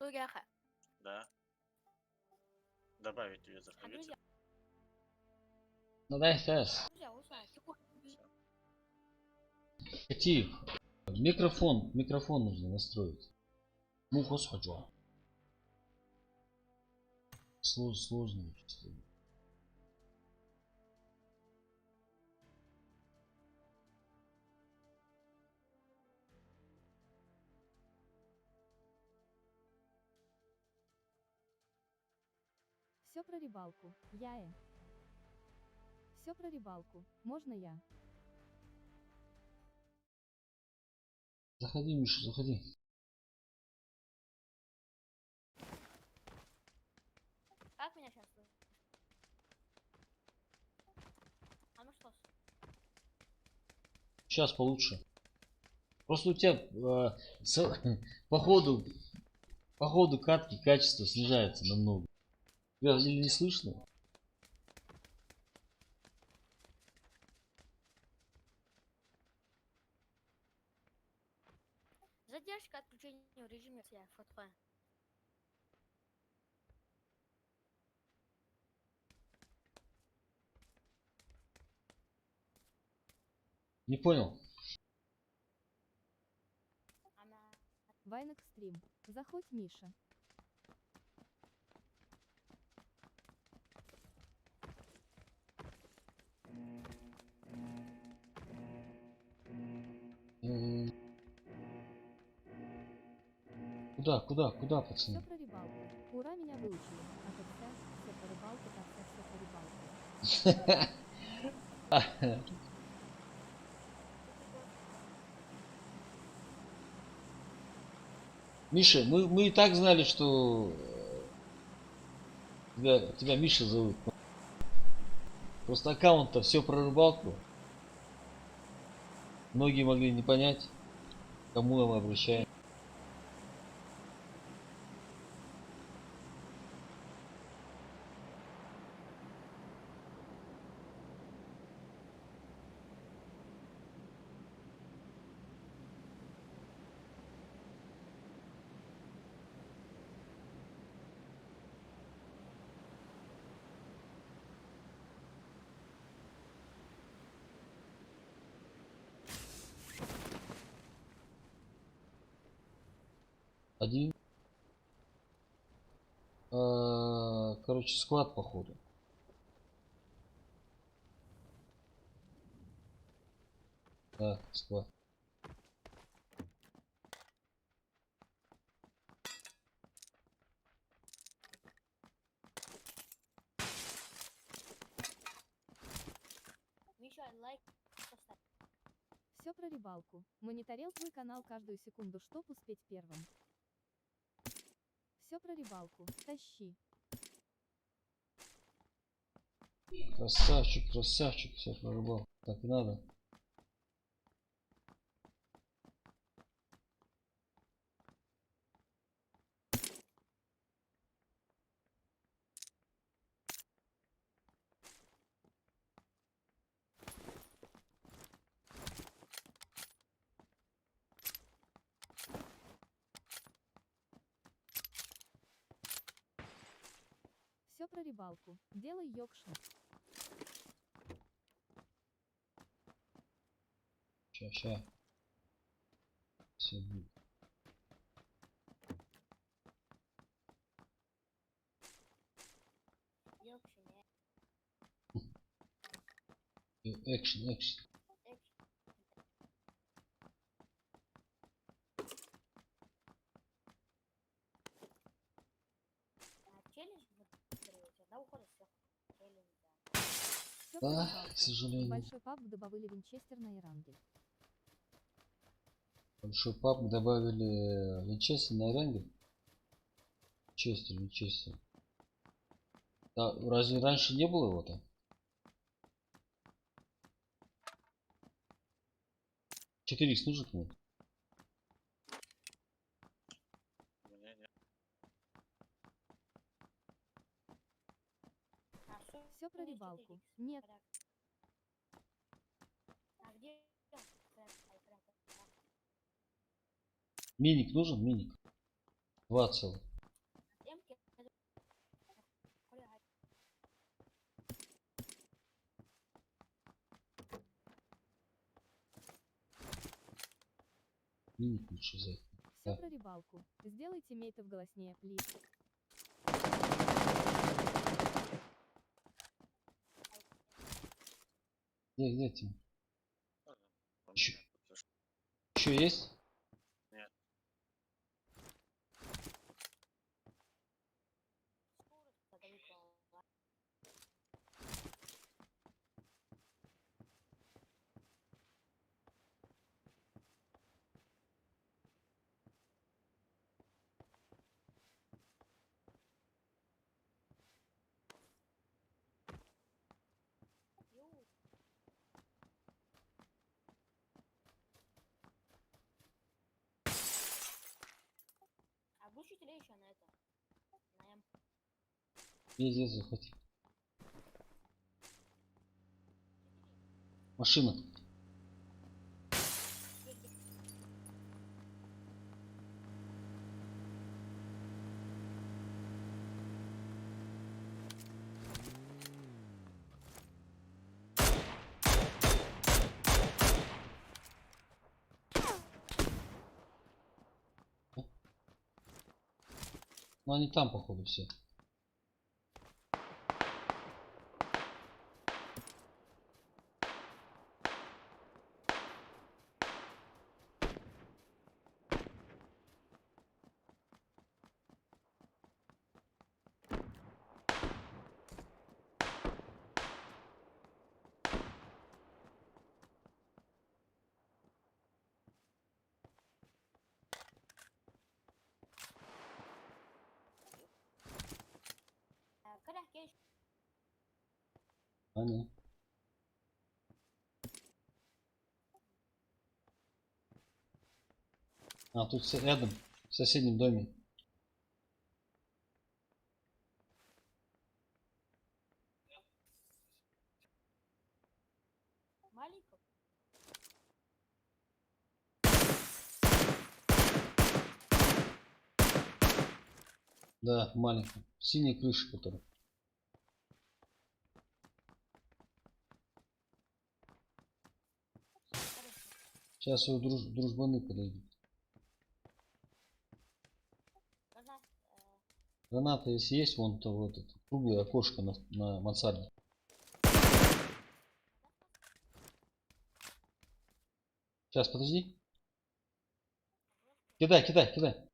Уляха. Да. Добавить ее заходите. Ну дай сейчас. Тихо. Микрофон нужно настроить. Ну, господи. Сложно. Все про рыбалку. Все про рыбалку. Можно я? Заходи, Миша, заходи. Как меня сейчас слышно? А ну что? Сейчас получше. Просто у тебя по ходу катки качество снижается намного. Тебя или не слышно? Задержка отключения режима фото. Не понял. Вайн экстрим. Заходь, Миша. Куда, Все пацаны? про рыбалку. Ура, меня выучили. А как все про рыбалку, так все про рыбалку. Миша, мы и так знали, что тебя Миша зовут. Просто аккаунт-то все про рыбалку. Многие могли не понять, к кому мы обращаемся. Один. Короче, склад походу. Да, склад. Миша, лайк поставь. Все про рыбалку. Мониторил твой канал каждую секунду, чтоб успеть первым. Все про рыбалку. Тащи. Красавчик, все про рыбалку. Так и надо. Все про рыбалку. Делай йокшин. Ща. Все будет. Экшен. Челлендж на ухода всех. Все про Да, рыбалку. к сожалению. Большой паб добавили Винчестер на Ирангель. Большой паб добавили Винчестер на ранге. Винчестер. Да, разве раньше не было его-то? 4х нужен мне? Все про рыбалку. Нет. А где? Миник нужен? Миник. 2 целых. Миник лучше взять. Все Да. про рыбалку. Сделайте мейтов голоснее, плиз. Где ты? У Чё? меня тут уж Еще есть? нет. А глушителя еще на это. На М. Есть, захвати. Машина. Ну они там, походу, все. Когда кеш. Они. А, тут рядом, в соседнем доме. Маленького. Да, маленький. Синяя крыша, которая. Хорошо. Сейчас его дружбаны подойдут. Когда Граната, если есть, вон то вот это круглое окошко на мансарде. Сейчас, подожди. Кидай, кидай, кидай.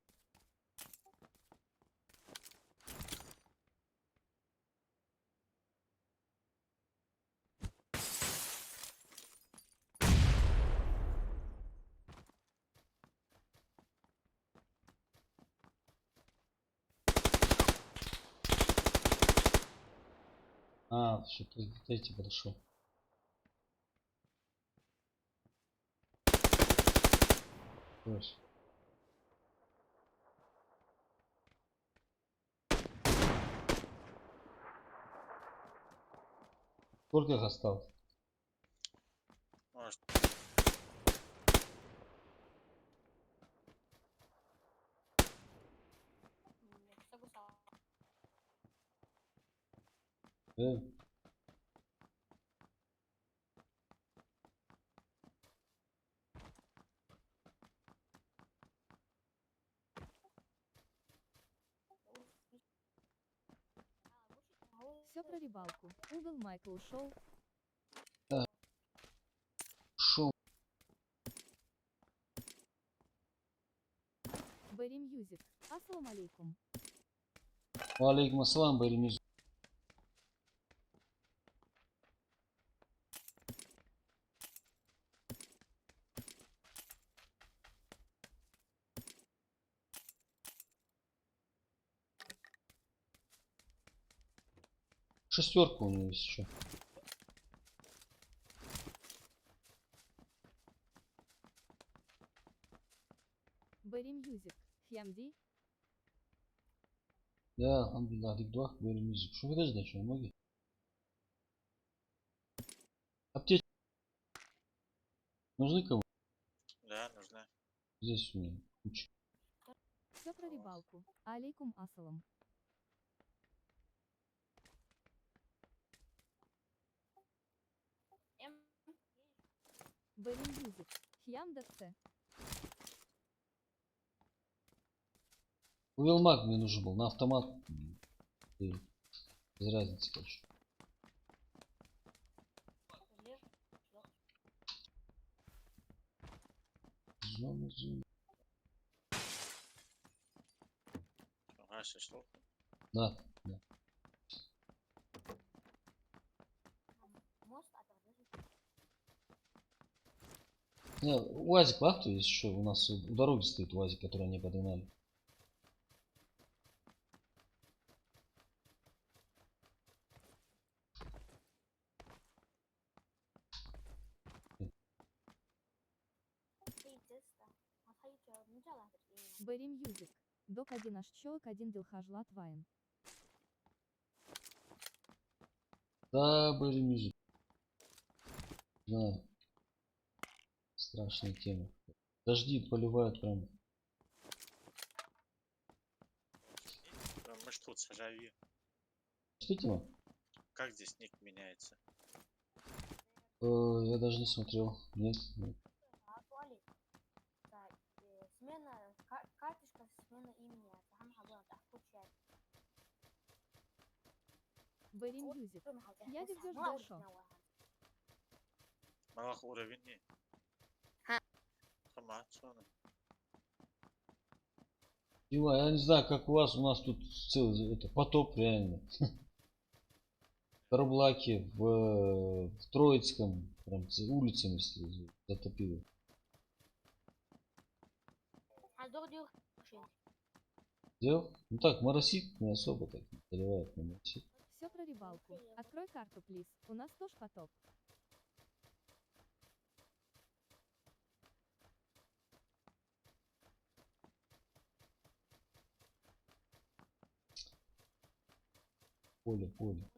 А, что-то эти подошел. Хорошо. Сколько их осталось? Может, согусал. Э, Все про рыбалку. Угол Майкл ушел. шо? Берри Мьюзик. Ассалам алейкум. Валейкум ассалам, Баримиз. Шестерка у него есть еще. Берри Мьюзик. Хьямди. Да, алхамдулилlah, дик-два, Баримиз. Что вы даже что, ноги? Аптечки нужны кому? да, нужна. Здесь у меня куча. Все про рыбалку. Алейкум ассалам. М. Берри Мьюзик. Хьямда Ц. Уилмаг мне нужен был на автомат. И без разницы, короче. Лев, лёг. Зона. Ага, шло. Да, да. Мост, а тогда же Не, УАЗик вахту есть еще. У нас у дороги стоит УАЗик, который они подогнали. ты теста. А хайча, не жала, Бери мьюзик. Док 1 аж человек 1 Дилхаж Латвайн. Да, были мюзик. Да. Страшная тема. Дожди поливают прям. Мы ж тут сажави. Что тема? Как здесь ник меняется? Я даже не смотрел. Нет, нет. А туалет. Да, смена, карточка, смена имени. Там хабла, так включает. Бери мьюзик. Я ждешь дальше. Малах уровень не. Ха. Сама, что Дела, я не знаю, как у нас тут целый это, потоп реально. В Тарблаке, в Троицком, прям улицами затопило. А дордюр. Дел? Ну так, моросит не особо так, заливает, но моросит. Все про рыбалку. Открой карту, плиз. У нас тоже потоп. Поле, поле.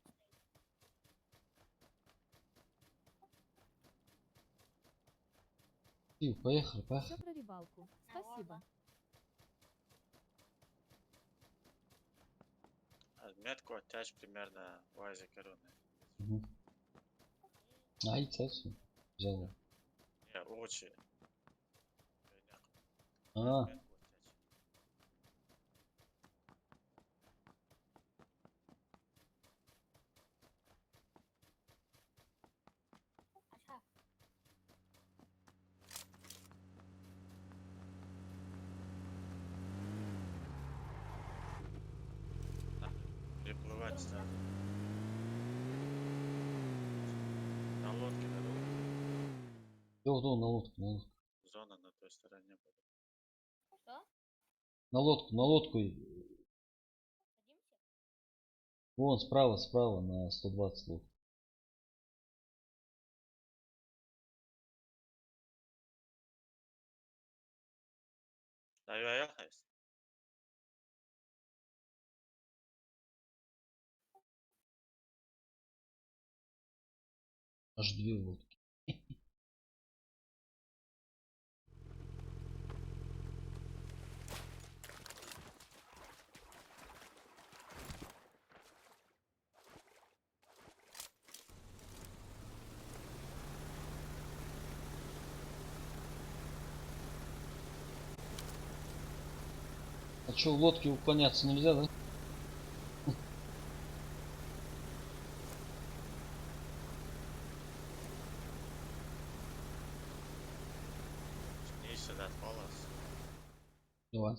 И поехали, Все поехали. про рыбалку. Спасибо. Метку оттяжь примерно вазе короны. Угу. А, и цацу. Взял. Не, очи. А, Аша. Приплывать сразу. На лодке дорога. да, на лодку, на лодку. Зона на той стороне будет. Что? На лодку. Садимся? Вон, справа, на 120 лодку. Да, я ехать. Аж две лодки. А что, в лодке уклоняться нельзя, да? Не сюда отпалась. Давай.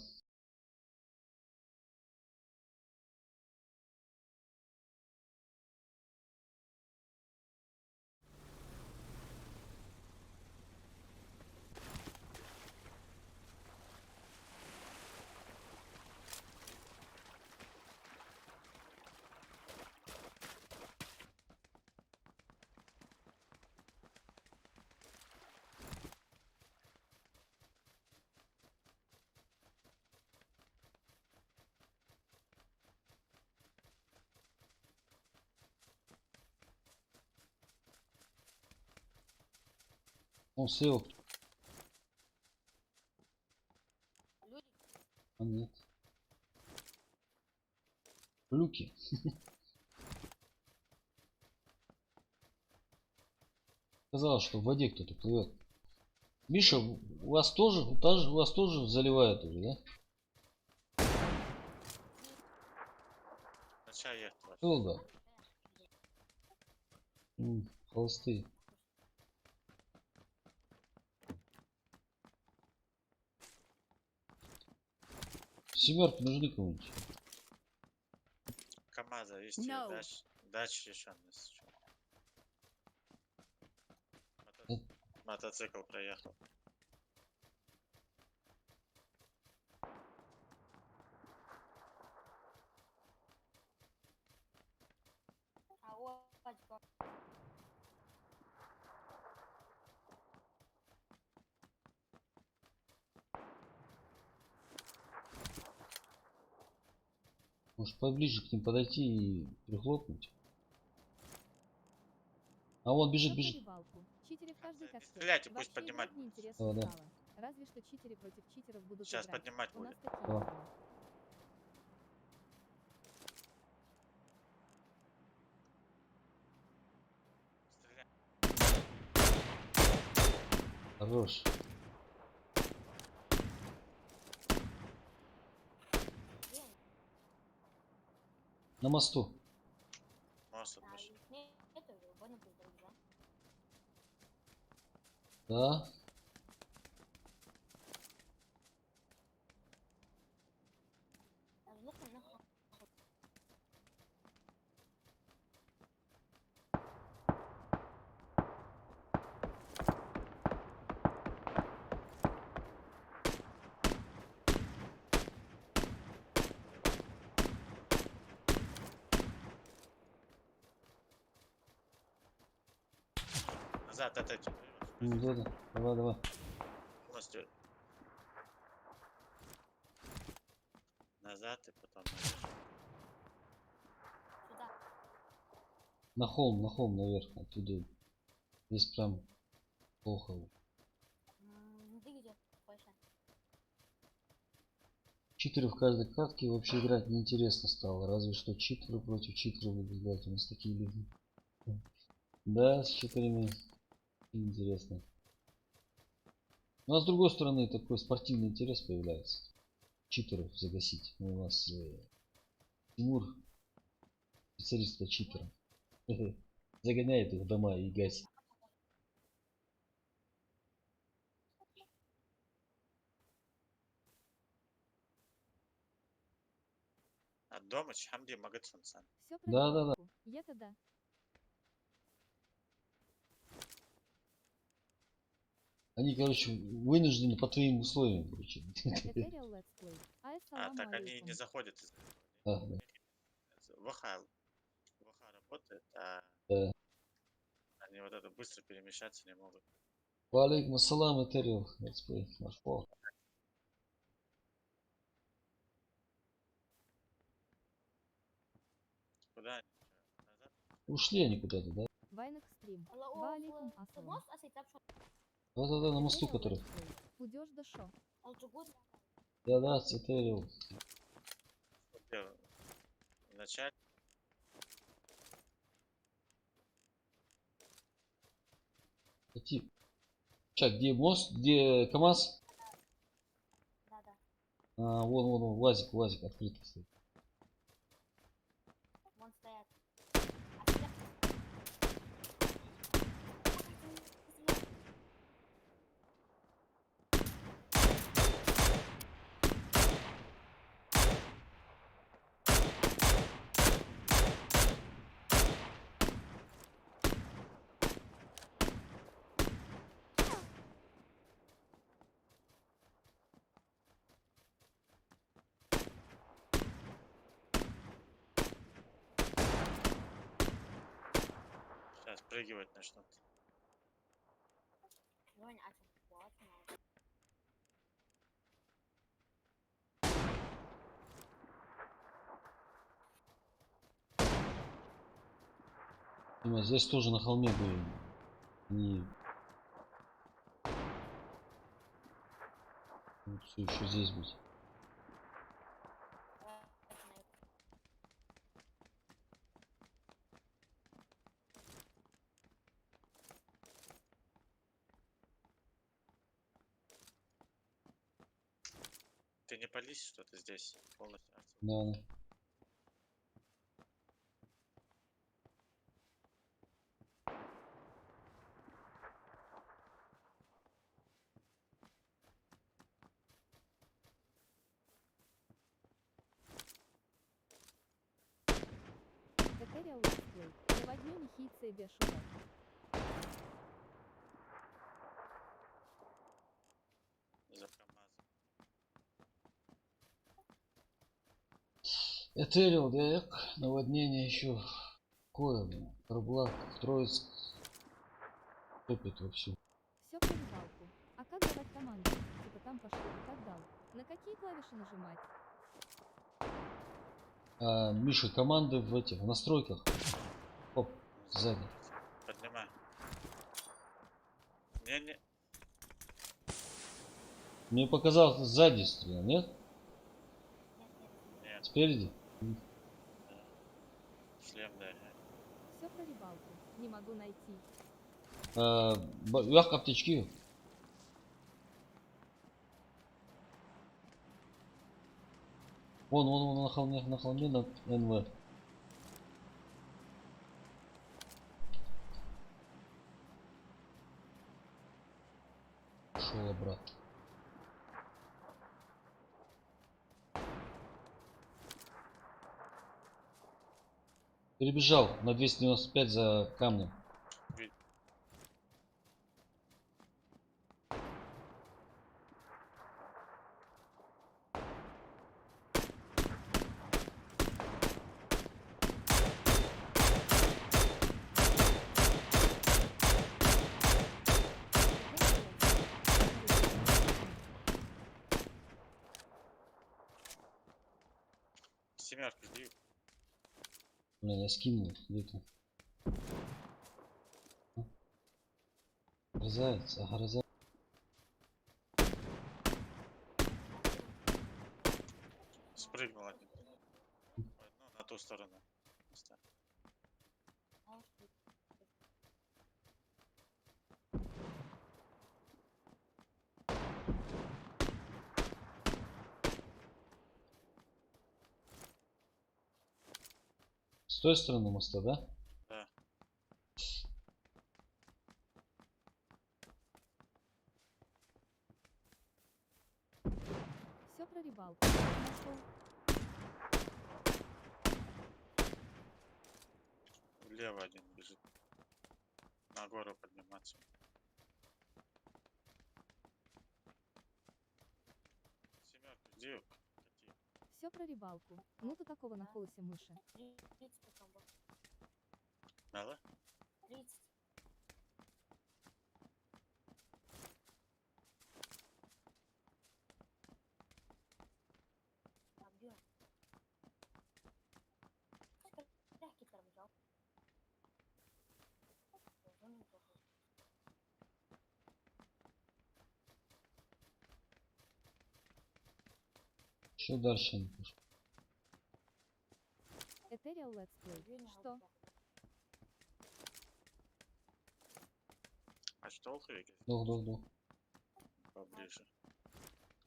Он сел. Люди. А нет. Люки. Сказал, что в воде кто-то плывет. Миша, у вас тоже заливает уже, да? Чай ехать ваш. Долго. Холсты. Семерки нужны кому-нибудь. КамАЗа есть No. дач еще нас. Мотоцикл проехал. А вот, батько. Может поближе к ним подойти и прихлопнуть. А он бежит, За бежит. рыбалку. Читеры в каждой Не катке. стреляйте, пусть Вообще поднимать. играть неинтересно Да, да. стало. Разве что читеры против читеров будут Сейчас играть. поднимать У нас будет. такие Да. дела. Стреляй. Хорош. Где они? На мосту. Мост А, отмаши. их нету, убойный пусть дают, да? Да. А звук нахуй. Назад отойти. Да, да. Давай, давай. Полностью. Назад и потом наверх. Сюда. На холм наверх. Оттуда. Здесь прям плохо. Ты где? Больше. Читеры в каждой катке вообще играть неинтересно стало. Разве что читеры против читеров будут играть. У нас такие люди. Да, с читерами интересно. Ну а с другой стороны такой спортивный интерес появляется. Читеров загасить. Ну, у нас Тимур специалист по читерам. Загоняет их в дома и гасит. От дома Хамди Магадсон сан. Все про Да, да, да. рыбалку. Я-то да. Они, короче, вынуждены по твоим условиям, короче. Этериал летсплей. А Ассаламу так они алейкум. не заходят из этого. Ага, ВХ работает, а да. они вот это быстро перемещаться не могут. Валейкум ассалам, Этериал. Летсплей. Маршал. Куда они? Назад? Ушли они куда-то, да? Вайнах стрим. Алло, Валейкум ассалам. мост, а сейтап шо? Да-да-да, на мосту, Этериал который. летсплей. Удешь да шо? Алчугут. Да-да, Этериал. Начать. Иди. Чак, где мост? Где КамАЗ? Да-да. А, вон, УАЗик открытый стоит. Вон стоят. А тебя... Сейчас прыгивать начнут. Жоня, а что? Вот, надо. Дима, здесь тоже на холме были. Они... Вот все еще здесь быть. Ты не пались, что ты здесь полностью. Да, да. Свадьбу нехийцы бешута. За КамАЗом. Этерил, Дек, наводнение еще. Кое, блин. Карблак, Троицк. Топит вовсю. Все про рыбалку. А как давать команду? Типа там пошли и так далее. На какие клавиши нажимать? А, Миша, команды в этих в настройках. Оп, сзади. Поднимай. Не-не. Мне показалось, сзади стрелял, нет? Нет, нет. Нет. Спереди? Да. Шлем дай. Все про рыбалку. Не могу найти. Як аптечки. Вон на холме на НВ. Шел обратно. Перебежал на 295 за камнем. Семерку жди. Блин, я скинул где-то. Огрызается, огрызается. Спрыгнул один. Ну, на ту сторону. А что? С той стороны моста, да? Да. Все про рыбалку. Нашел. Влево один бежит. На гору подниматься. Семерку жди. Кати. Все про рыбалку. Ну ты такого на холосе мыши. 30 потом будет. Надо? 30. А где он? Легкий тормозал. Тоже неплохо. Еще дальше не пошел. Этериал летсплей. Что? А что Олховик? Дох. Поближе.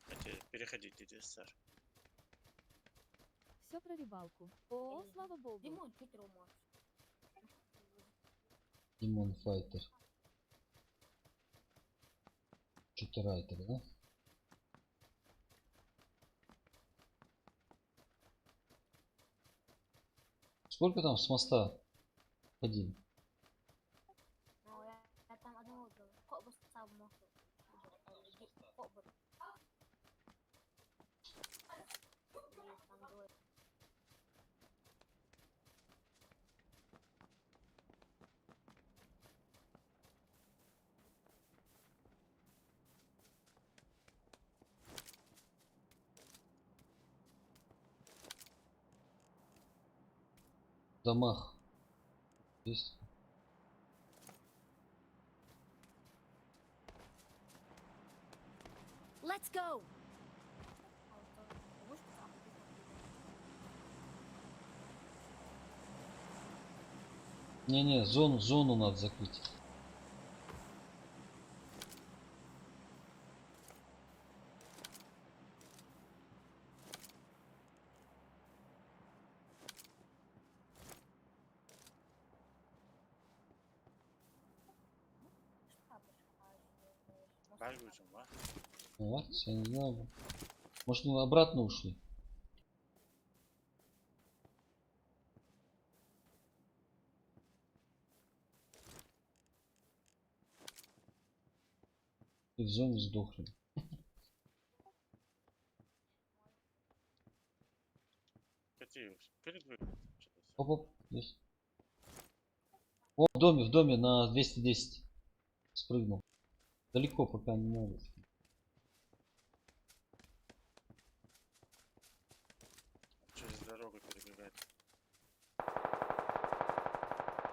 Хотя переходите здесь, сэр. Все про рыбалку. О, слава богу. Димон, Питеру можешь. Димон Файтер. Что-то Райтер, да? Сколько там с моста ходили? Ну, я там одного убил. Кобус сам мог. Кобус. Есть там двое. В домах. Есть? Let's go! А вот то, будешь сам убить? Не, зону надо закрыть. Бальгучим, да? Вот, я не знаю. Может, мы обратно ушли? И в зоне сдохли. Кати, перед выходом. Что-то всё. Оп, оп, есть. О, в доме на 210. Спрыгнул. Далеко пока не надо. Через дорогу перебегает.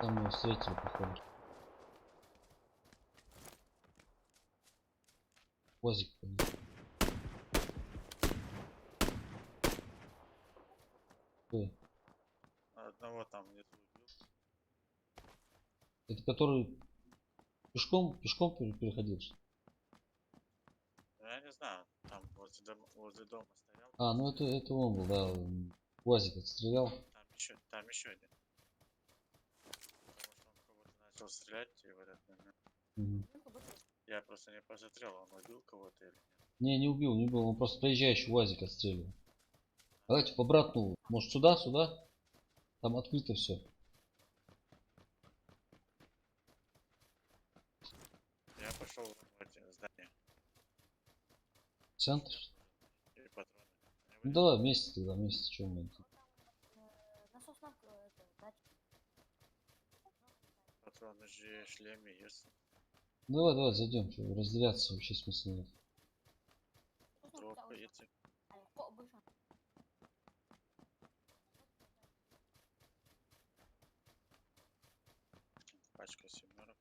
Там его встретил, походу. Возик. Ой, Одного там внизу убил. это который пешком переходил? Что ли? Ну, я не знаю, там возле дома стоял. А, ну это он был, да. Уазик отстрелял. Там еще один. Потому что он кого-то начал стрелять, и говорят, Мгм. я просто не посмотрел, он убил кого-то или нет. Не убил. Он просто проезжающий УАЗик отстреливал. Давайте в обратную. Может сюда? Там открыто все. Я пошел в эти здания. Центр. И патроны. Они Ну были? давай вместе тогда, вместе. Чем мы? Насос на это, датчик. Патроны же в шлеме есть. Давай, зайдем. Что, разделяться вообще смысла нет. Дропы эти. Пачка семерок.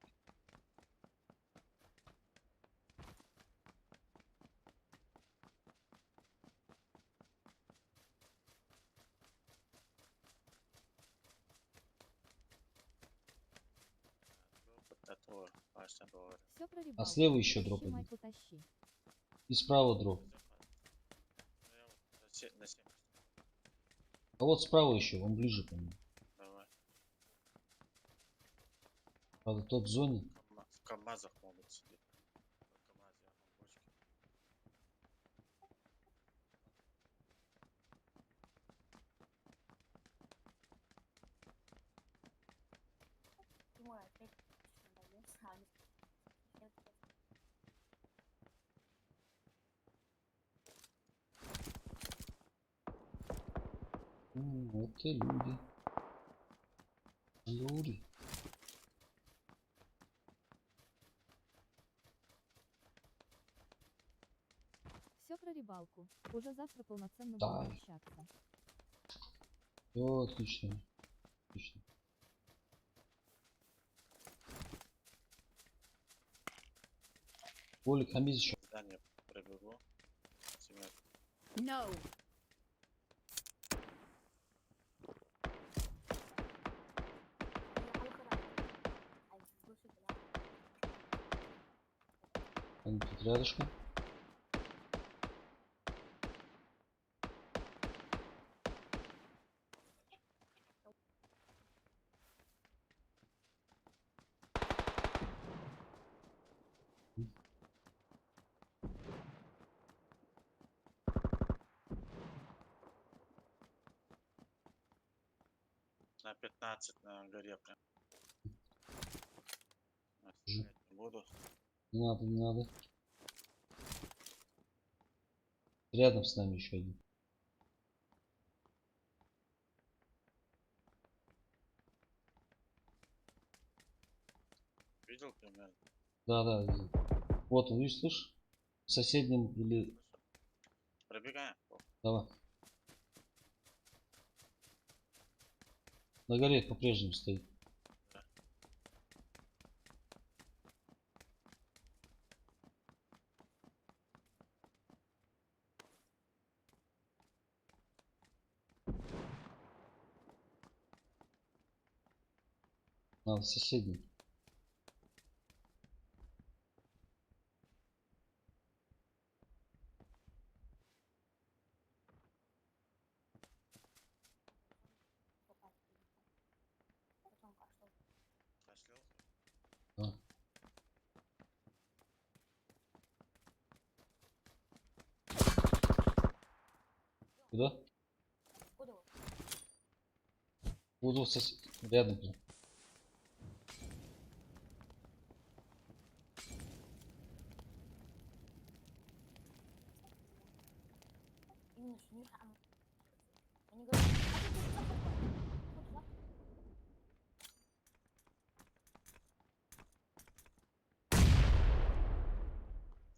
Готово. Пачка долларов. Все про рыбалку. слева еще Тащи, дроп один. Майкл, тащи. И справа дроп. Ну, я вот на 7. А вот справа еще, он ближе ко мне. Давай. Правда, тот в зоне. В КамАЗах могут сидеть. В КамАЗе, в бочке. Тимур, опять надоел сами. Это люди. Люди. Все про рыбалку. Уже завтра полноценно Да. будем общаться. Все отлично. Отлично. Олег, хамиз еще. Здание пробегу. Семерка. No. Они тут рядышком. На 15 на горе прям. Жи. Стрелять не буду. Не надо. Рядом с нами еще один. Видел примерно? Да. Видел. Вот он, видишь, слышишь? В соседнем или... Пробегаем. Давай. На горе по-прежнему стоит. Надо в соседнем. Пошлёл. Да. Куда? Куда вы? Буду рядом. Прям.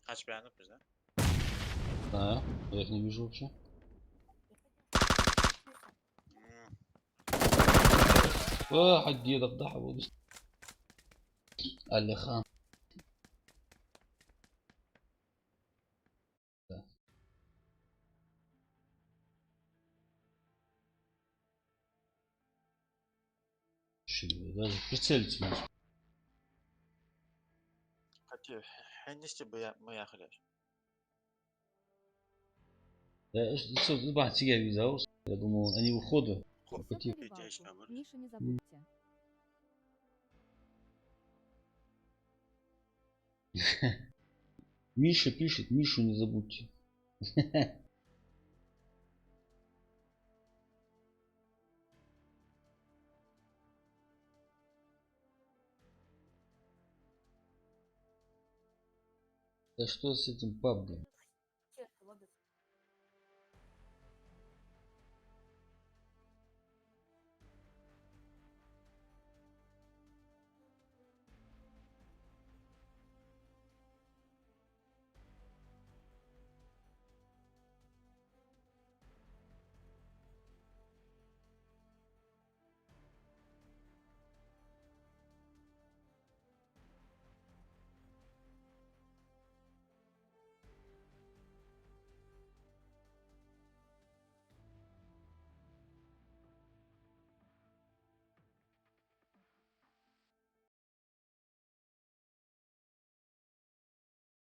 Kaç beğendik biz de? А, я их не вижу вообще. واحد ديدك ضحى اللي خان. Даже прицелиться не успел. Kaçıyor. Hangisi bu yakılır? Да, что, бах, тебе визаус. Я думал, они у входа. Все Пойти. по рыбалку. Идея будет. Мишу не забудьте. Миша пишет, Мишу не забудьте. Да что с этим пабгом? Черт, лобби.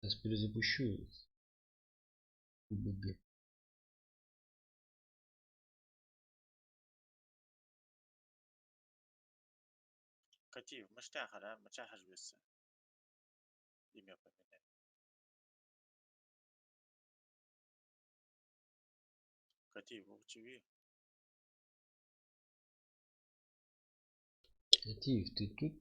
Сейчас перезапущу. УБГ. Kaçıyor. Müştahara, müştahar birisi. İm yapayım. Kaçıyor. Bu çivi. Тих, ты тут?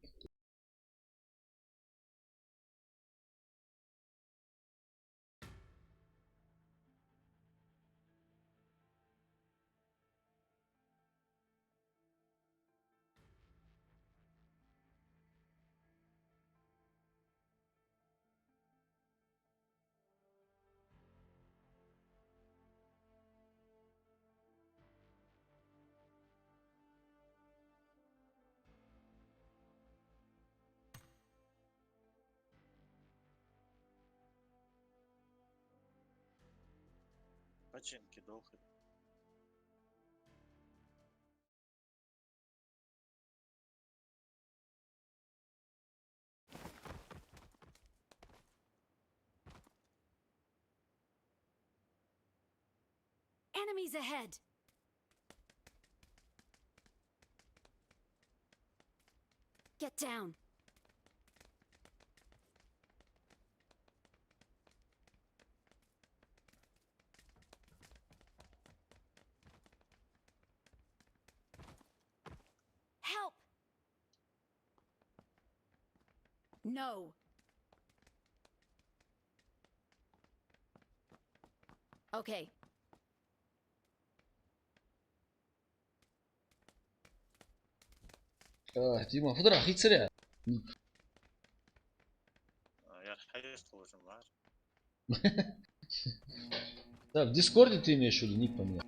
Починки долго. Enemies ahead! Get down! Help! No! Okay, Дима, фотограф, хит сыря. Yani hayır kılıcım var. Да, в Дискорде ты имеешь в виду, ник поменял.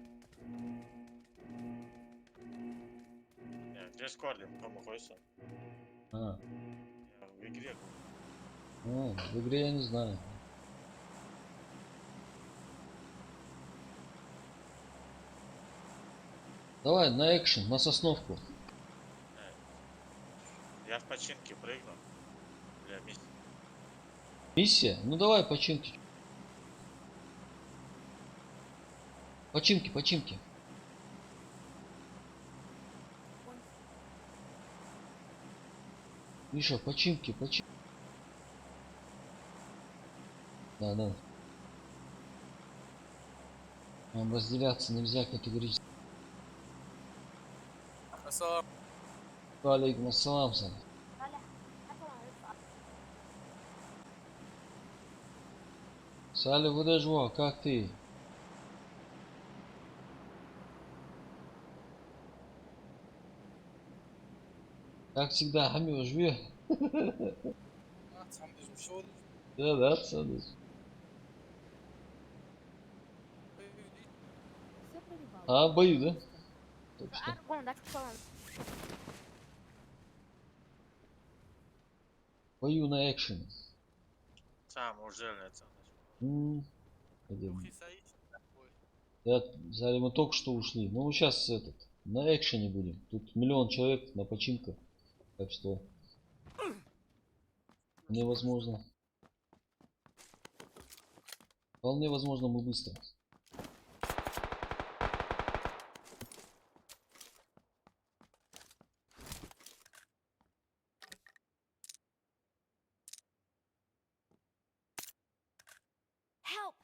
Yani Discord'im kama koysan. А, Ya в игре в игре я не знаю. Давай на экшен, на сосновку. я в починке прыгну. Бля, мисс. Миссия? Ну давай починки. Починки, починки. Миша, починки, починки. Да, да. Нам разделяться нельзя категорически. Ассалам. Алейкум ассалам. صالح حتى لو هندفع Салли, выдажу, как ты? Как всегда, Хамил, живи. Сам без ушел. Да, да, Садыш. А, в бою, да? Только что. Вон, да, что? В бою на экшене. Сам уже это. Пойдем. Духи Саид такой. Да, Заря, мы только что ушли. Ну, сейчас этот, на экшене будем. Тут миллион человек на починках. Так что невозможно. Вполне возможно, мы быстро. Help!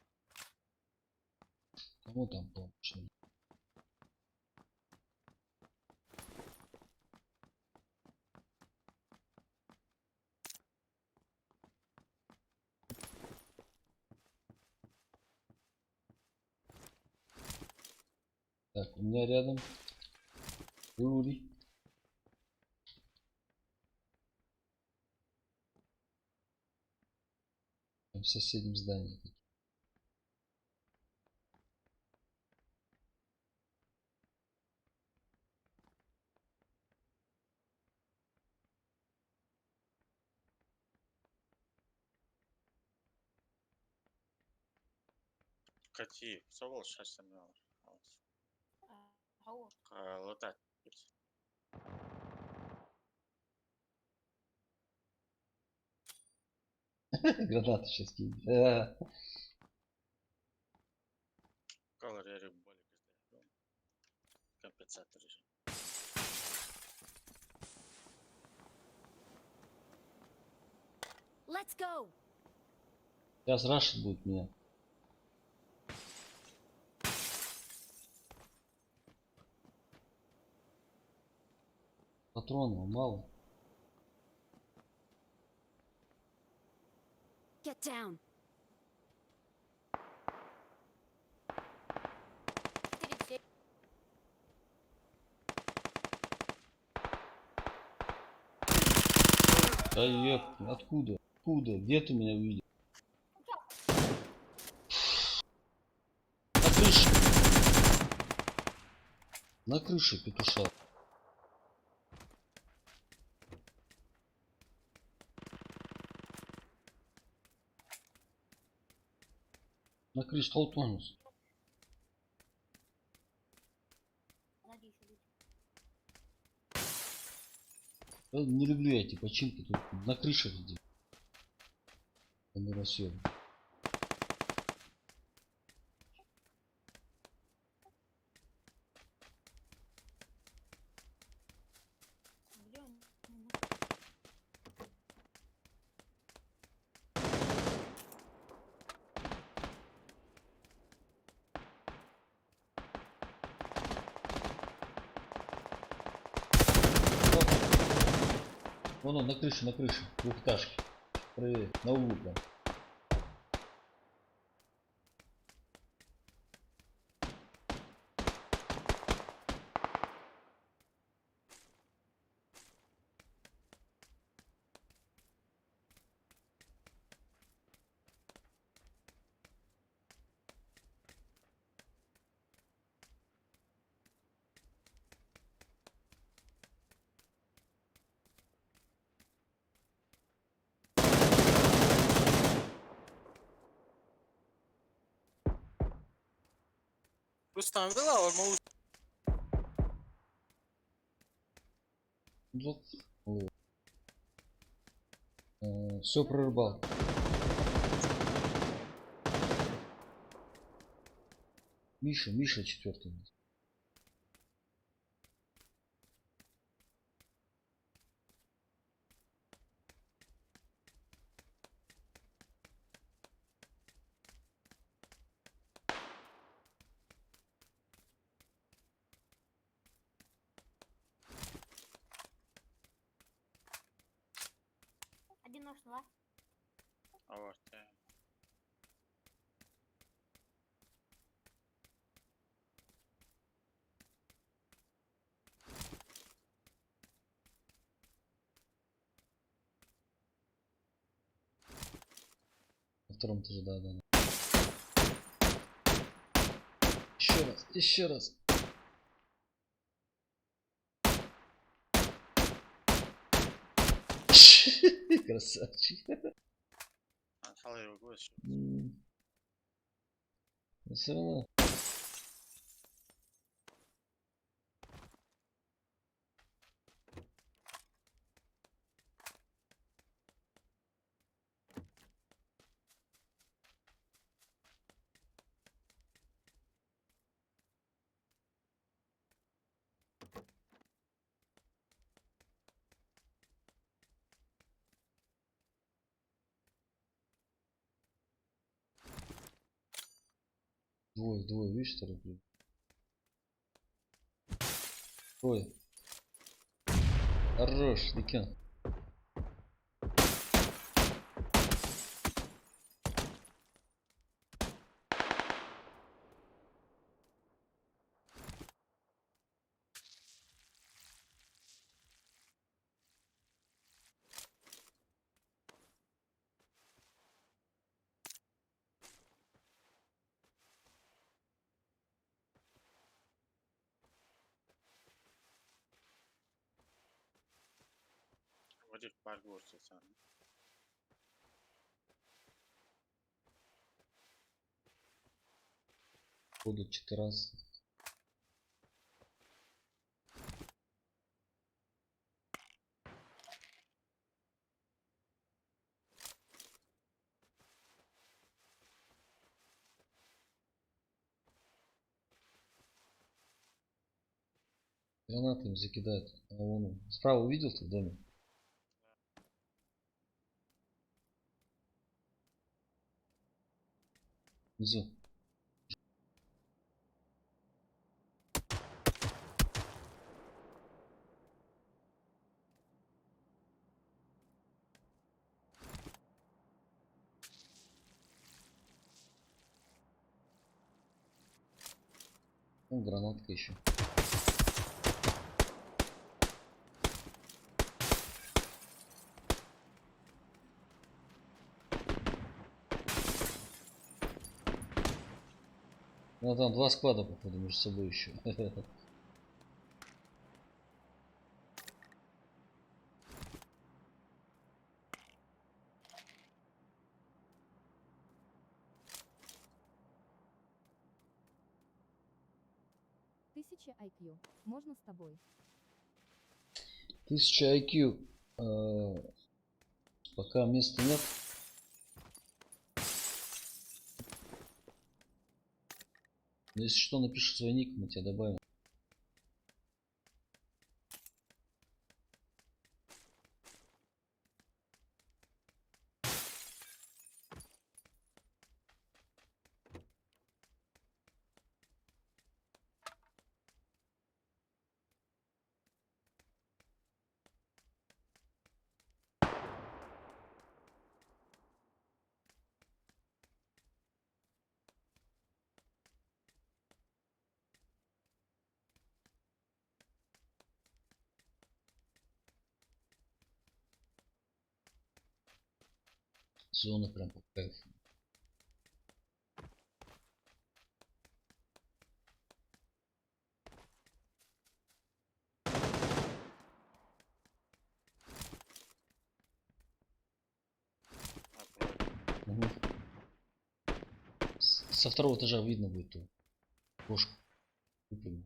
Кому там помощь? Так, у меня рядом Юрий. Там в соседнем здании. Кати, совал сейчас имел. Ау. Летать. Гранату сейчас кинь. Да. Калории болик издаем. Компенсатор режим. Let's go! Сейчас рашит будет меня. Патронов мало. Get down! 4-7. Да еп, откуда? Откуда? Где ты меня увидел? На крыше. На крыше петуша. На крыше толкнулся. Сзади еще люди. Не люблю я эти починки тут на крышах где. Рассел. Где он? Вон он на крыше, двухэтажки. Проверь, на углу прям. Rustam villa or move? Все прорубал. Миша четвертый. Один нож на лаз. А вот, На втором этаже, да. Еще раз. Красавчик. Қалай его өз. Но все равно. Двое, видишь, второй, блин. Трое. Хорош, Дикян. Вроде в парк горцы сам. Буду 14. Гранаты им закидают. А вон, справа увидел ты в доме? Внизу. Ну, гранатка еще. Ну там два склада, походу, между собой еще. Тысяча IQ. Можно с тобой? 1000 IQ. Пока места нет. Но если что, напиши свой ник, мы тебя добавим. Зона прям по кайфу. Угу. Со второго этажа видно будет ту кошку. Выпрыгну.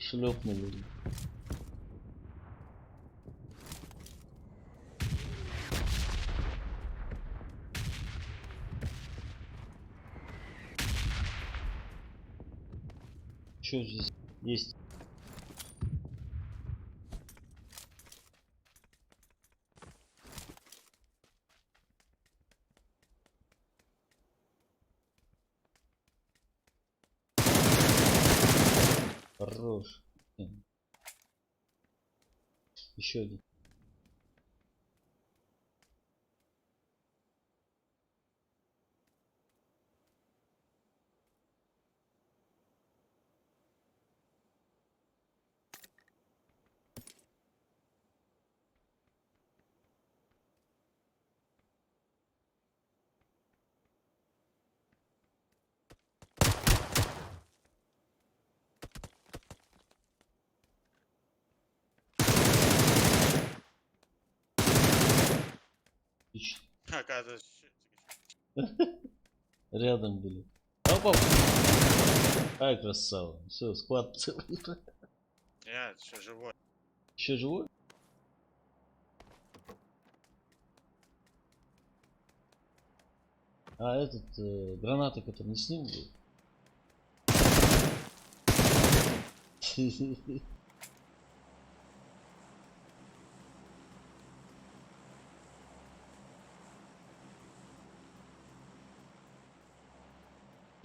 шлепнули. Что здесь есть? Хорош. Еще один. Отлично. Оказывается, Рядом были. Опа! Ай, красава. Все, склад целый. нет, еще живой. Еще живой? А этот гранаты, который не с ним был?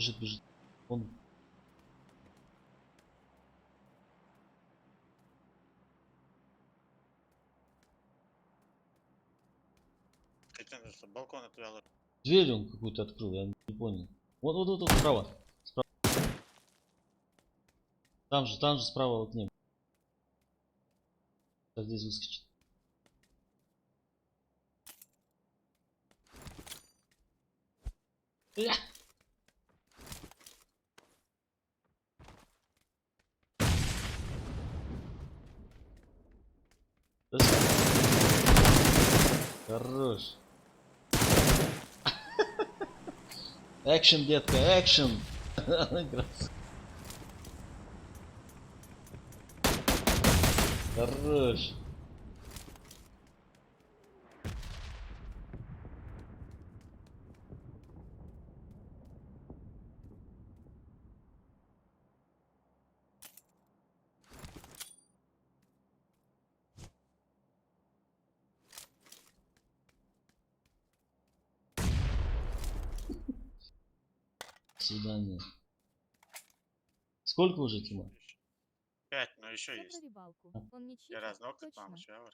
Бежит, бежит. Он. Хотя, что балкон отвел. Дверь он какую-то открыл, я не понял. Вот, вот, вот, вот, справа. Справа. Там же справа вот небо. Сейчас здесь выскочит. Эх! Хорош. Экшен, детка, экшен. Хорош. Свидание. Сколько уже, Тима? 5, но еще Все есть. про рыбалку. А. Он не Я читер, разнок точно. там еще.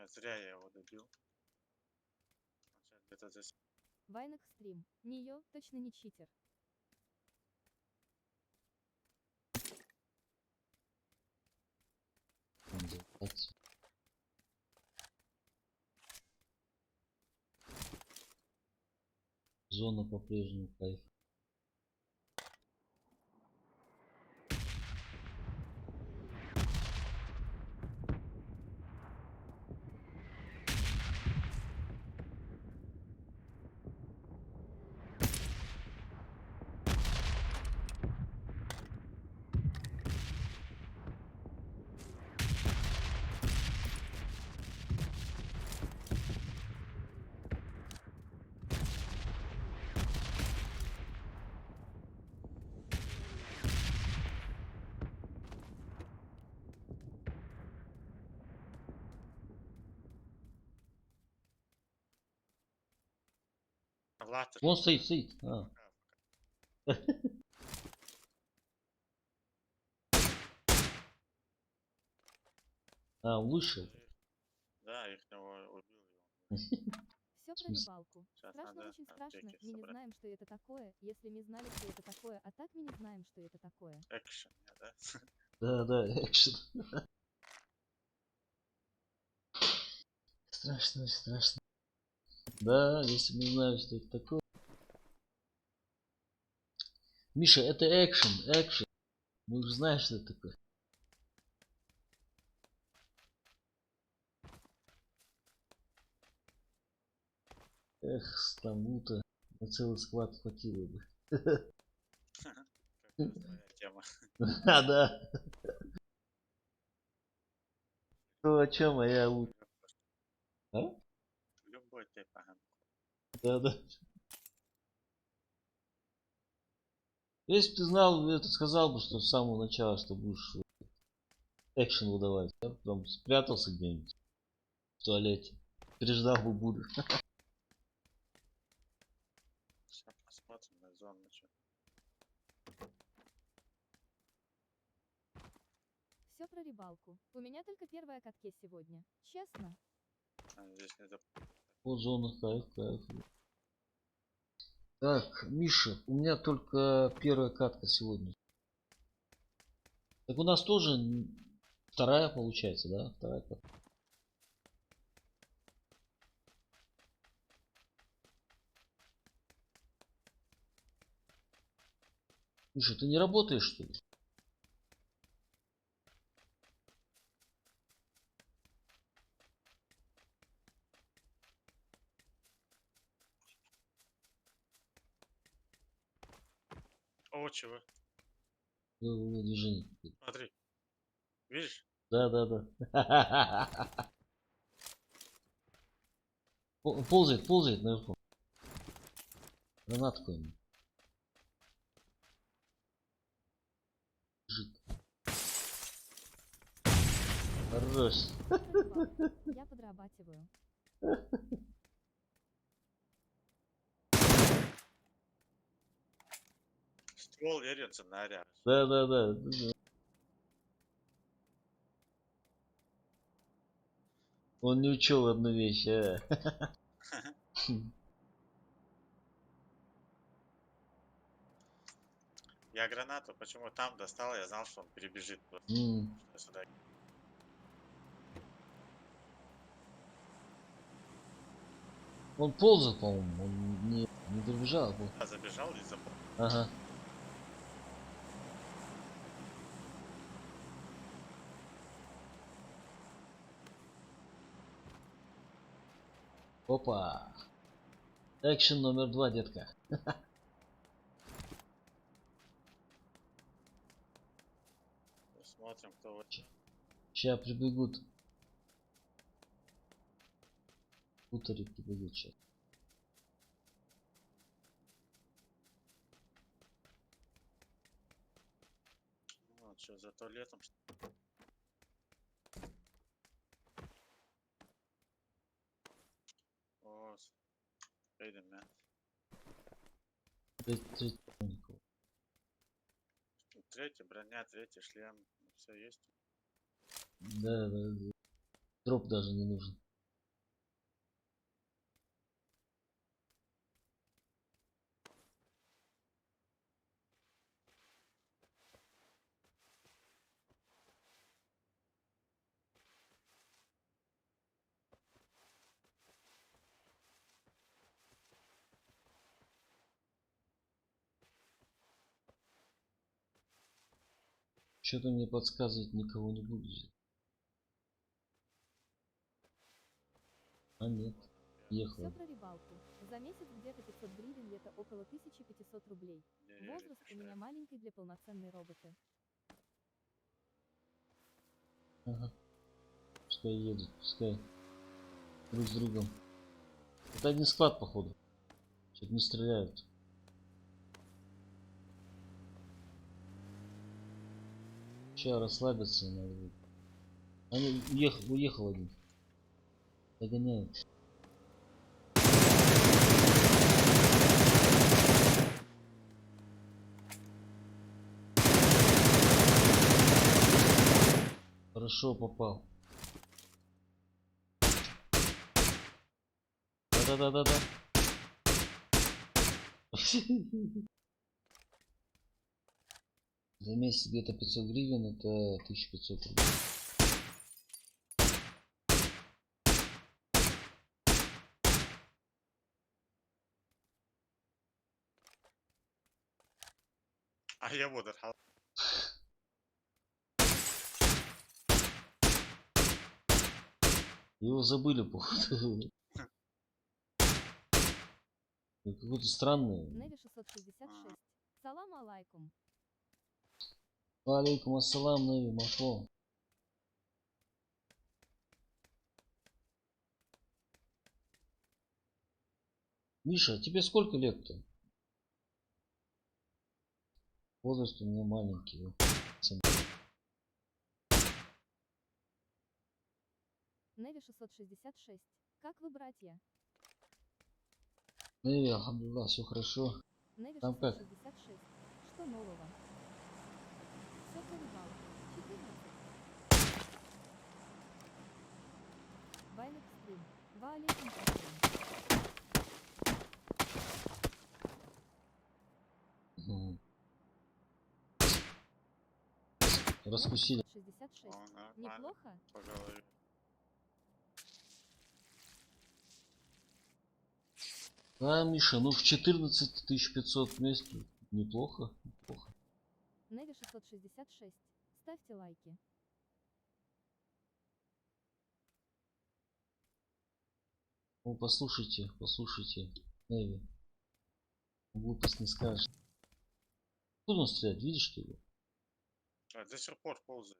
Зря я его добил. Он сейчас где-то здесь. Вайнах стрим. Нее точно не читер. Зона по-прежнему кайф. Влад, Вон стоит, стоит. А. А, он вышел. Да, их него убил. Все про смысле? рыбалку. Сейчас Страшно, надо очень страшно. аптеки Мы не собрать. знаем, что это такое, если мы знали, что это такое, а так мы не знаем, что это такое. Экшен, да? Да, да, экшен. Страшно, страшно. Да, если мы знаем, что это такое. Миша, это экшен, экшен. Мы уже знаем, что это такое. Эх, Стамбул-то на целый склад хватило бы. Как раз твоя тема. А, да. Ну, о чем, а я лучше. А? Любой типа. Да, да. Если бы ты знал, это сказал бы, что с самого начала, что будешь экшен выдавать, да? Потом спрятался где-нибудь в туалете, переждал бы бурю. Сейчас посмотрим на зону. Что. Все про рыбалку. У меня только первая катке сегодня. Честно. Здесь не зап... Вот зона, кайф. Так, Миша, у меня только первая катка сегодня. Так у нас тоже вторая получается, да? Вторая катка. Миша, ты не работаешь, что ли? О, чего? Движение. Смотри. Видишь? Да. Ползает наверху. Гранатку ему. Лежит. Хорош. Все про рыбалку. Я подрабатываю. Ствол верится на ряд. Да. Он не учел одну вещь, а. Я гранату почему там достал, я знал, что он перебежит просто сюда. Он ползал, по-моему, он не добежал. Я забежал и запомнил. Ага. Опа. Экшен номер 2, детка. Посмотрим, кто вот. Сейчас прибегут. Хуторик прибегут сейчас. Вот что, за туалетом. Вот. Эйден, man. Третья броня, третий шлем. Все есть. Да. Дроп даже не нужен. Что-то мне подсказывает, никого не будет. А нет, Все ехал. про рыбалку. За месяц где-то 500 гривен, это около 1500 рублей. Не Возраст у меня маленький для полноценной роботы. Ага. Пускай едут, пускай друг с другом. Это один склад, походу. Что-то не стреляют. Сейчас расслабиться надо будет. Они уехал один. Догоняют. Хорошо попал. Да. За месяц где-то 500 гривен, это 1500 рублей. А я буду. Его забыли, походу. Какой-то странный. Неви 666. Салам алейкум. Алейкум ассалам, Неви, мафо. Миша, тебе сколько лет-то? Возраст у меня маленький. Вот. Неви 666. Как вы, братья? Неви, алхамдулилlah, все хорошо. Неви Там как? 666. Что нового? Все про рыбалку. 14. Вайнек стрим. Валейкум ассалам. Мгм. Раскусили. 66. О, нормально. Неплохо? По голове. А, Миша, ну в 14 500 мест неплохо, неплохо. Неви 666. Ставьте лайки. Ну послушайте, послушайте, Неви, глупость не скажешь. Откуда он стреляет, видишь что ли? А, до сих пор ползает.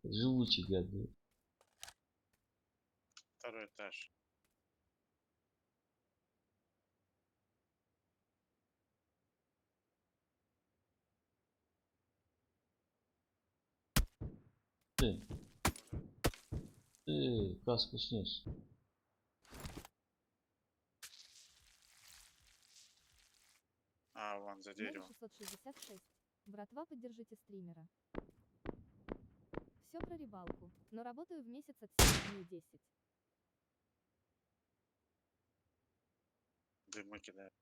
Живучий гад, да. Второй этаж. Каску снес. А, вон за Неви деревом. 666. Братва, поддержите стримера. Все про рыбалку, но работаю в месяц от 7 дней 10. Дымы кидает.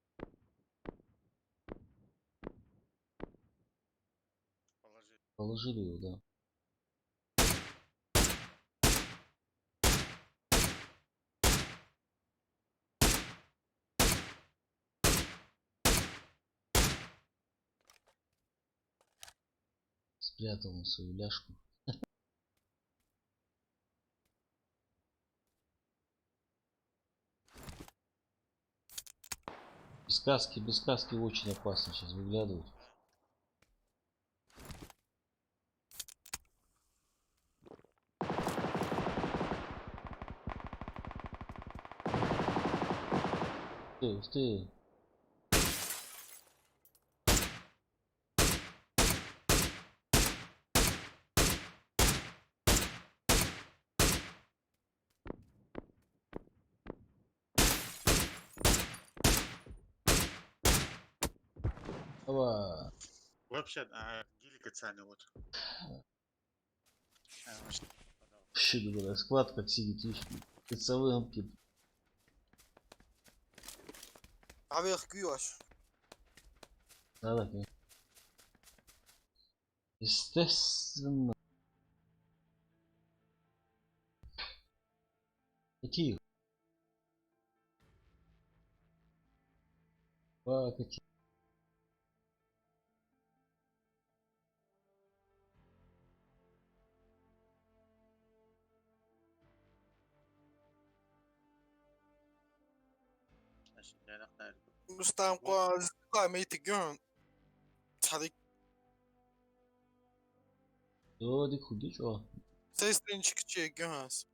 Положи. Положили его, да. Спрятал он свою ляжку. Без каски очень опасно сейчас выглядывать. Ты. Ова. Вообще, гелика цены вот. Вообще, Вообще говоря, склад как сидит, видишь, лицевым кид. Avec gulasch. Надо, конечно. Естественно. Какие? Какие? значит, я нахуй. Mustaan qua zika mee te gaan. Had Да, худи, чё? 16 keer gas.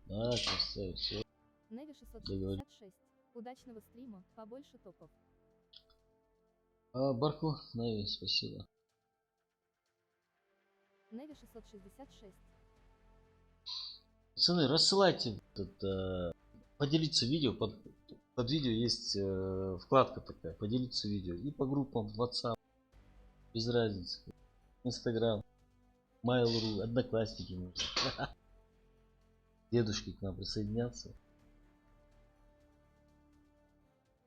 Да, красавец, всё. Неви 666. Удачного стрима, побольше топов. Барку, Нави, спасибо. Неви 666. Пацаны, рассылайте поделиться видео. Под видео есть вкладка такая, поделиться видео. И по группам в WhatsApp, без разницы. Instagram, Mail.ru, Одноклассники можно. Дедушки к нам присоединятся.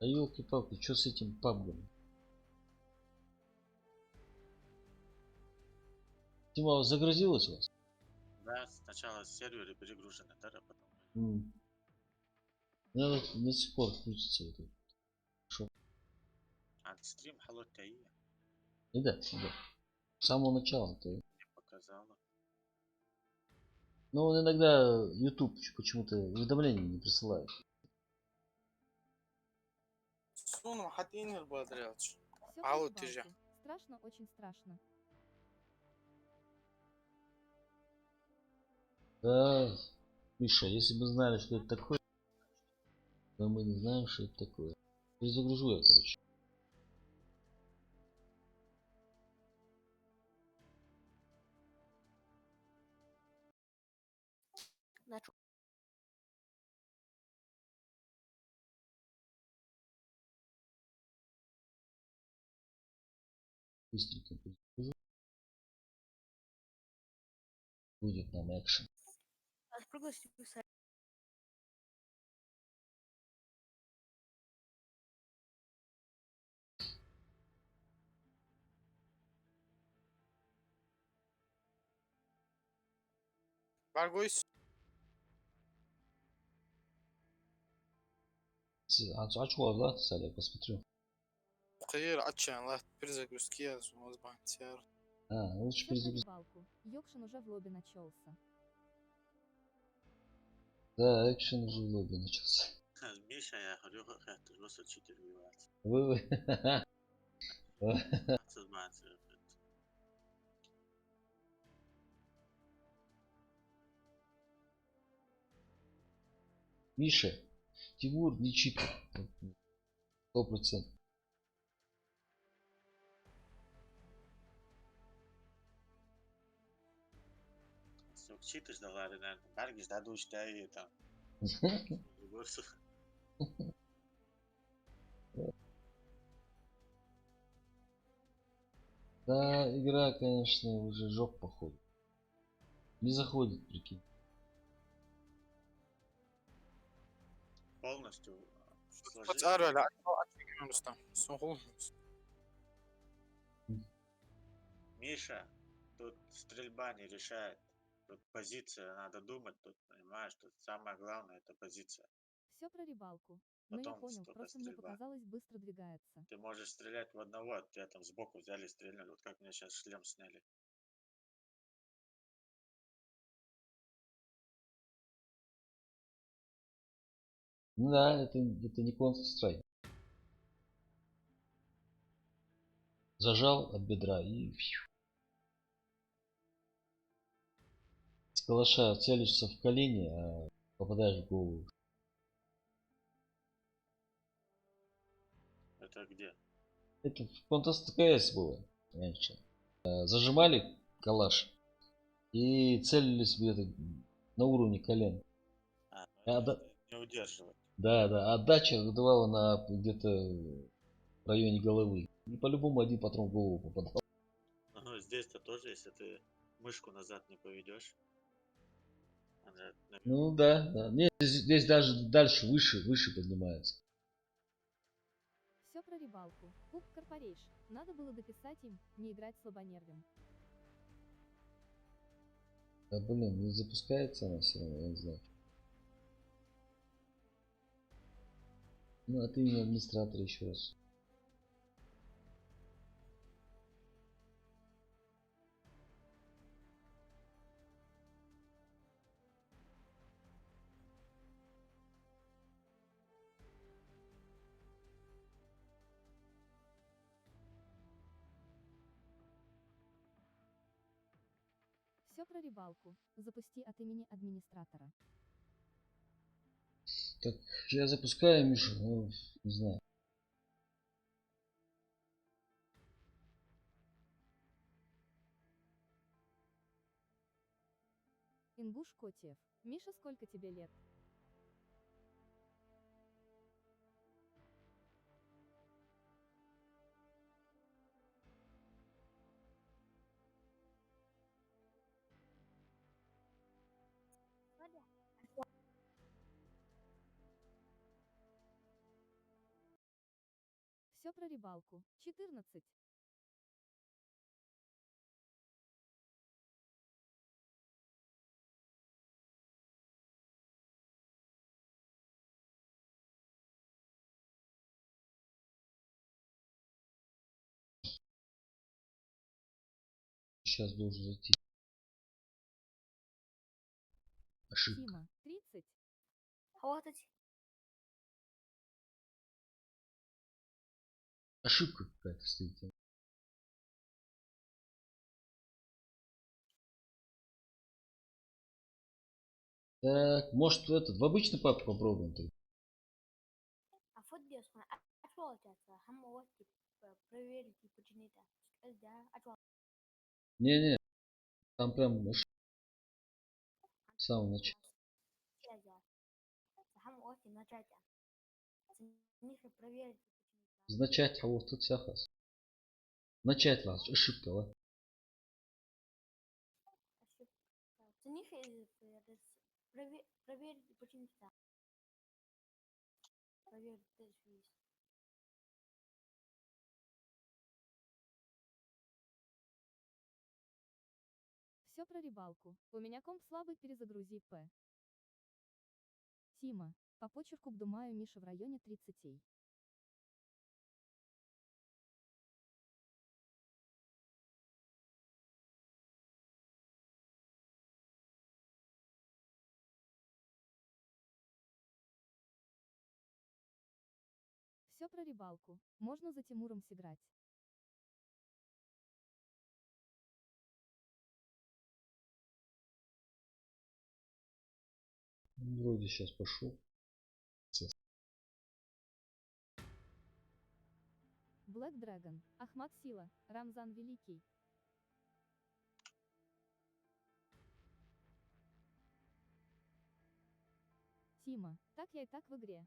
А елки-палки, что с этим пабгом? Тима, загрузилась у вас? Да, сначала серверы перегружены, да, а потом. Надо до сих пор крутится вот это. А стрим Hello TI Да. С самого начала. -то. не показала. Но он иногда YouTube почему-то уведомления не присылает. Суном حتى ينهي البادريات. Все про عاود ترجع. рыбалку. Страшно, очень страшно. Да, Миша, если бы знали, что это такое, но мы не знаем, что это такое. Перезагружу я, короче. Начал. Быстренько перезагружу. Будет нам экшен. Пригласил писать. Баргойс. Açık da Salih посмотрю. خير عطشان لا перезагруз киаз мозбан тяр. Лучше Все про перезагрузить. рыбалку. Йокшин уже в лобби начался. Да, экшен уже в лобби начался. Миша, я говорю, как ты просто читер вливается. Вы. Сознаться. Миша, Тимур не читер. 100%. Çok çiters da var yani. Belki de duş değil tam. Да, игра, конечно, уже жоп походу. Не заходит, прикинь. Полностью Kaç сложить. ara la açık ustam. Soğuk. Миша, тут стрельба не решает. Тут позиция, надо думать, тут понимаешь, тут самое главное это позиция. Все про рыбалку. Но я Потом понял, только просто мне стрельба. показалось, быстро двигается. Ты можешь стрелять в одного, тебя там сбоку взяли, стрельнули. Вот как мне сейчас шлем сняли. Ну да, это не Counter-Strike. Зажал от бедра и с калаша целишься в колени, а попадаешь в голову. Это где? Это в Counter-Strike было раньше. Зажимали калаш и целились где-то на уровне колен. Не удерживать. Да, отдача выдавала на где-то в районе головы. И по-любому один патрон в голову попадал. Ну, здесь-то тоже, если ты мышку назад не поведешь. Ну да. Нет, здесь даже дальше, выше поднимается. Все про рыбалку. Куб Корпорейш. Надо было дописать им, не играть слабонервим. Да блин, не запускается она все равно, я не знаю. Ну, а ты именно администратор еще раз. Все про рыбалку. Запусти от имени администратора. Так, я запускаю, Миша, ну, не знаю. Инбуш Котиев. Миша, сколько тебе лет? Все про рыбалку. 14. Сейчас должен зайти. Ошибка. Тима. 30. Хватать. Ошибка какая-то стоит. Так, может этот, в обычный пап попробуем. المفروض يسمع أطول جالسة هم وقت проверить и починить. ده أطول. Не-не, там прям с самого начала. هم وقت начать. Них проверить. Начать, а вот тут сяхас. Начать вас, ошибка, ла. Них проверить и починить. Проверить. Все про рыбалку. У меня комп слабый, перезагрузи П. Тима. По почерку думаю, Миша в районе 30. Все про рыбалку. Можно за Тимуром сыграть. Вроде сейчас пошел. Black Dragon. Ахмат Сила. Рамзан Великий. Тима. Так я и так в игре.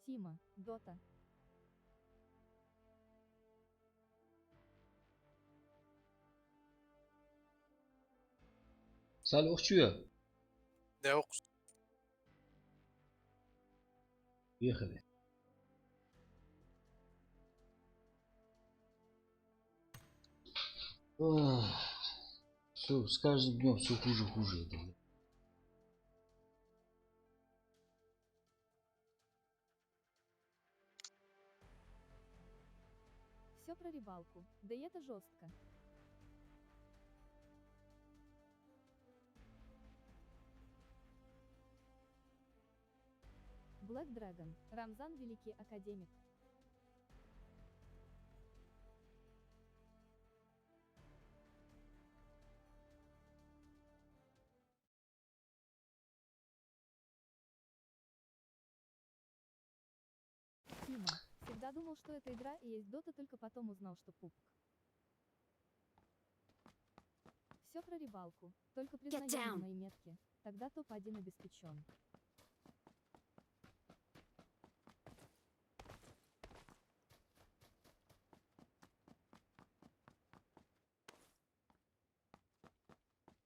Тима. Дота. Саль я. ده أقصد. Ехали. Все, с каждым днем все хуже и хуже. Это. Все про рыбалку. Да и это жестко. Black Dragon. Рамзан Великий Академик. Тима. Всегда думал, что эта игра и есть Дота, только потом узнал, что пупк. Все про рыбалку. Только признаем down. мои метки. Тогда топ-1 обеспечен.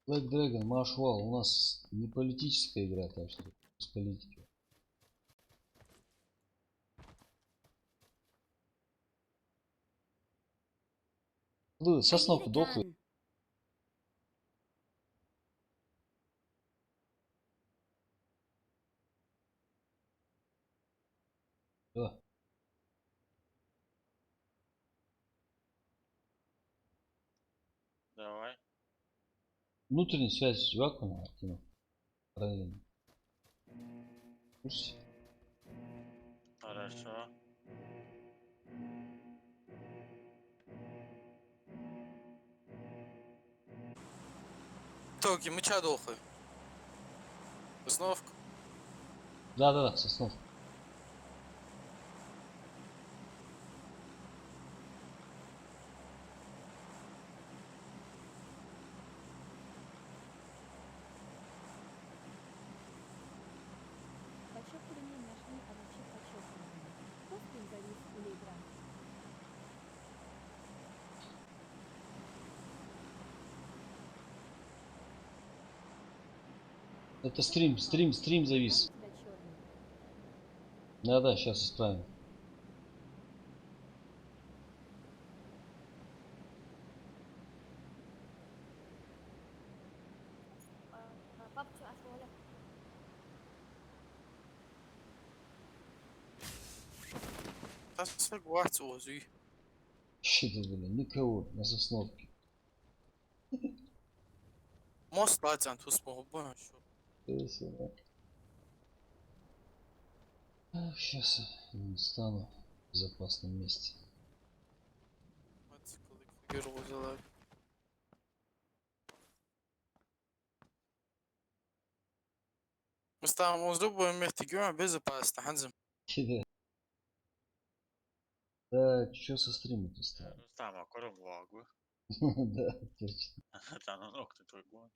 Black Dragon, Машвал, у нас не политическая игра, так что без политики. I Сосновка need a дохлый. gun. Да. Давай. Внутренняя связь чувак, она кино. Правильно. Слушай, Хорошо. итоге мяча дохлый. Установка. да, сосновка. Подчеркивание нашли, а вообще подчеркивание. Кто стрим завис или игра? Это стрим завис. Экран у тебя черный. Да, сейчас исправим. Папочка отволя. Да согласен, возьми. Что-то, блин, никого на сосновке. Мост латян, тут смогу, понял, что. Сейчас стану. безопасном месте. Гер o'zilar. Мы ставим узлу محتاجين безопасно, Ханзим. Да, что со стрима-то стало? Рустам, аккура влогу. Да, точно. Та ну ногти твой гон.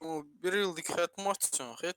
Ну, берил дикхат мостцем, хет.